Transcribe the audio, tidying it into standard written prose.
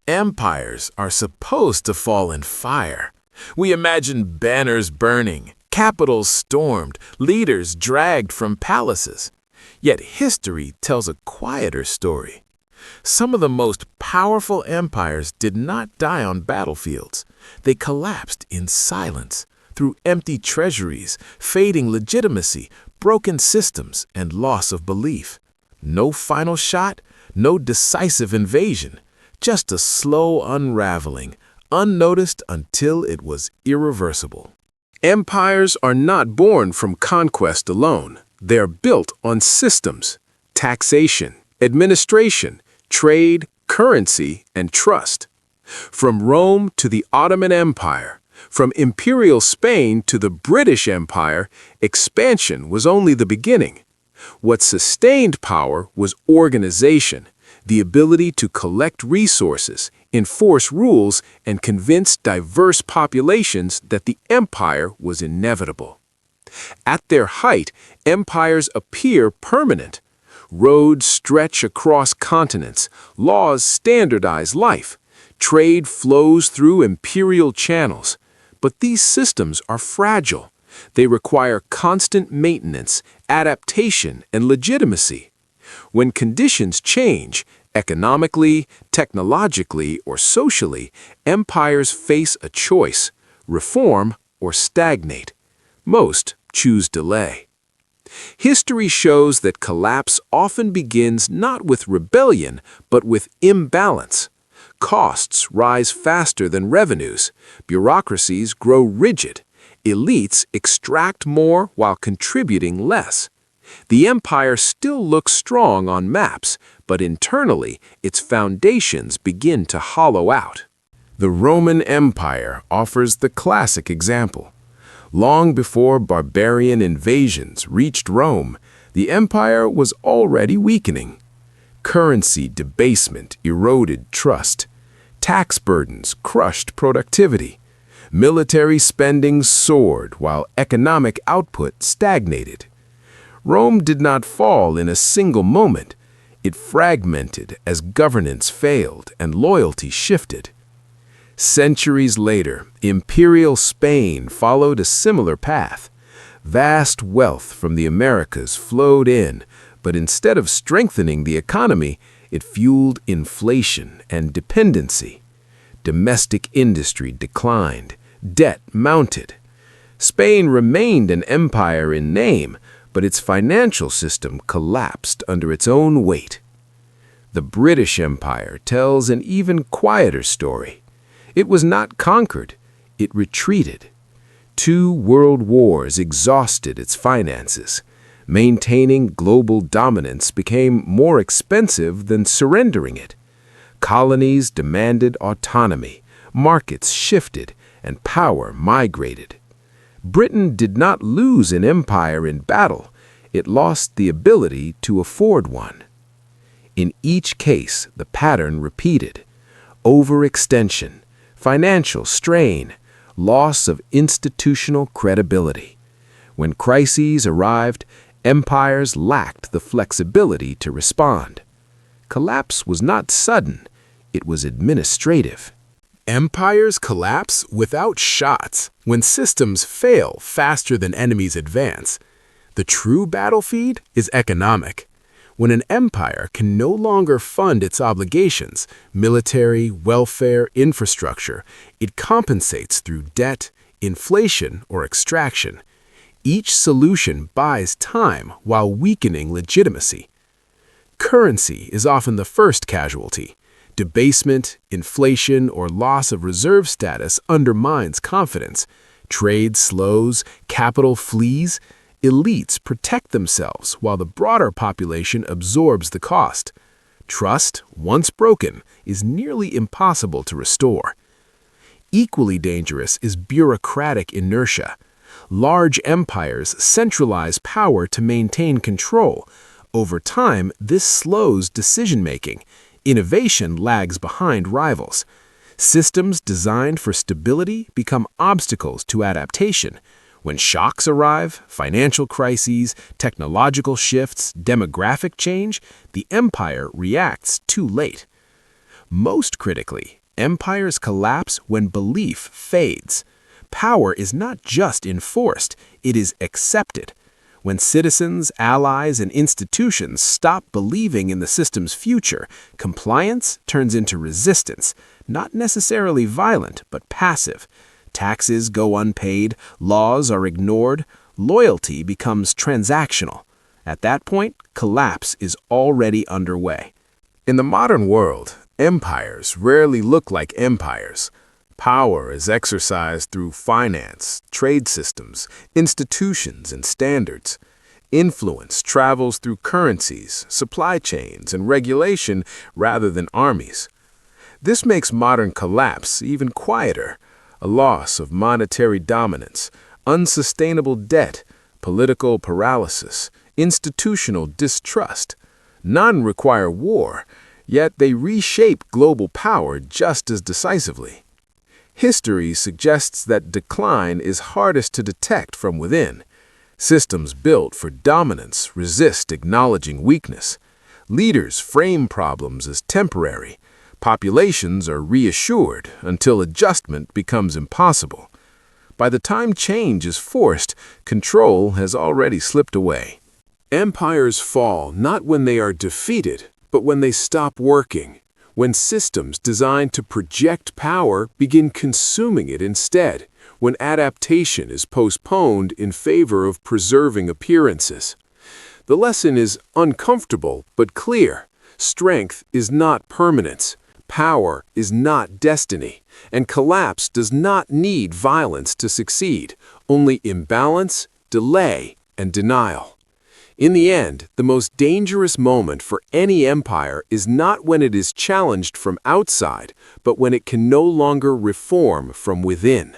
Empires are supposed to fall in fire. We imagine banners burning, capitals stormed, leaders dragged from palaces. Yet history tells a quieter story. Some of the most powerful empires did not die on battlefields. They collapsed in silence, through empty treasuries, fading legitimacy, broken systems, and loss of belief. No final shot, no decisive invasion, just a slow unraveling, unnoticed until it was irreversible. Empires are not born from conquest alone. They are built on systems, taxation, administration, trade, currency, and trust. From Rome to the Ottoman Empire, from imperial Spain to the British Empire, expansion was only the beginning. What sustained power was organization, the ability to collect resources, enforce rules, and convince diverse populations that the empire was inevitable. At their height, empires appear permanent. Roads stretch across continents, laws standardize life, trade flows through imperial channels. But these systems are fragile. They require constant maintenance, adaptation, and legitimacy. When conditions change, economically, technologically, or socially, empires face a choice: reform or stagnate. Most choose delay. History shows that collapse often begins not with rebellion, but with imbalance. Costs rise faster than revenues. Bureaucracies grow rigid. Elites extract more while contributing less. The empire still looks strong on maps, but internally, its foundations begin to hollow out. The Roman Empire offers the classic example. Long before barbarian invasions reached Rome, the empire was already weakening. Currency debasement eroded trust. Tax burdens crushed productivity. Military spending soared while economic output stagnated. Rome did not fall in a single moment. It fragmented as governance failed and loyalty shifted. Centuries later, imperial Spain followed a similar path. Vast wealth from the Americas flowed in, but instead of strengthening the economy, it fueled inflation and dependency. Domestic industry declined, debt mounted. Spain remained an empire in name, but its financial system collapsed under its own weight. The British Empire tells an even quieter story. It was not conquered, it retreated. 2 world wars exhausted its finances. Maintaining global dominance became more expensive than surrendering it. Colonies demanded autonomy, markets shifted, and power migrated. Britain did not lose an empire in battle, it lost the ability to afford one. In each case, the pattern repeated: overextension, financial strain, loss of institutional credibility. When crises arrived, empires lacked the flexibility to respond. Collapse was not sudden, it was administrative. Empires collapse without shots when systems fail faster than enemies advance. The true battlefield is economic. When an empire can no longer fund its obligations, military, welfare, infrastructure, it compensates through debt, inflation, or extraction. Each solution buys time while weakening legitimacy. Currency is often the first casualty. Debasement, inflation, or loss of reserve status undermines confidence. Trade slows, capital flees. Elites protect themselves while the broader population absorbs the cost. Trust, once broken, is nearly impossible to restore. Equally dangerous is bureaucratic inertia. Large empires centralize power to maintain control. Over time, this slows decision-making. Innovation lags behind rivals. Systems designed for stability become obstacles to adaptation. When shocks arrive, financial crises, technological shifts, demographic change, the empire reacts too late. Most critically, empires collapse when belief fades. Power is not just enforced, it is accepted. When citizens, allies, and institutions stop believing in the system's future, compliance turns into resistance, not necessarily violent, but passive. Taxes go unpaid, laws are ignored, loyalty becomes transactional. At that point, collapse is already underway. In the modern world, empires rarely look like empires. Power is exercised through finance, trade systems, institutions, and standards. Influence travels through currencies, supply chains, and regulation rather than armies. This makes modern collapse even quieter. A loss of monetary dominance, unsustainable debt, political paralysis, institutional distrust. None require war, yet they reshape global power just as decisively. History suggests that decline is hardest to detect from within. Systems built for dominance resist acknowledging weakness. Leaders frame problems as temporary. Populations are reassured until adjustment becomes impossible. By the time change is forced, control has already slipped away. Empires fall not when they are defeated, but when they stop working. When systems designed to project power begin consuming it instead, when adaptation is postponed in favor of preserving appearances. The lesson is uncomfortable but clear. Strength is not permanence, power is not destiny, and collapse does not need violence to succeed, only imbalance, delay, and denial. In the end, the most dangerous moment for any empire is not when it is challenged from outside, but when it can no longer reform from within.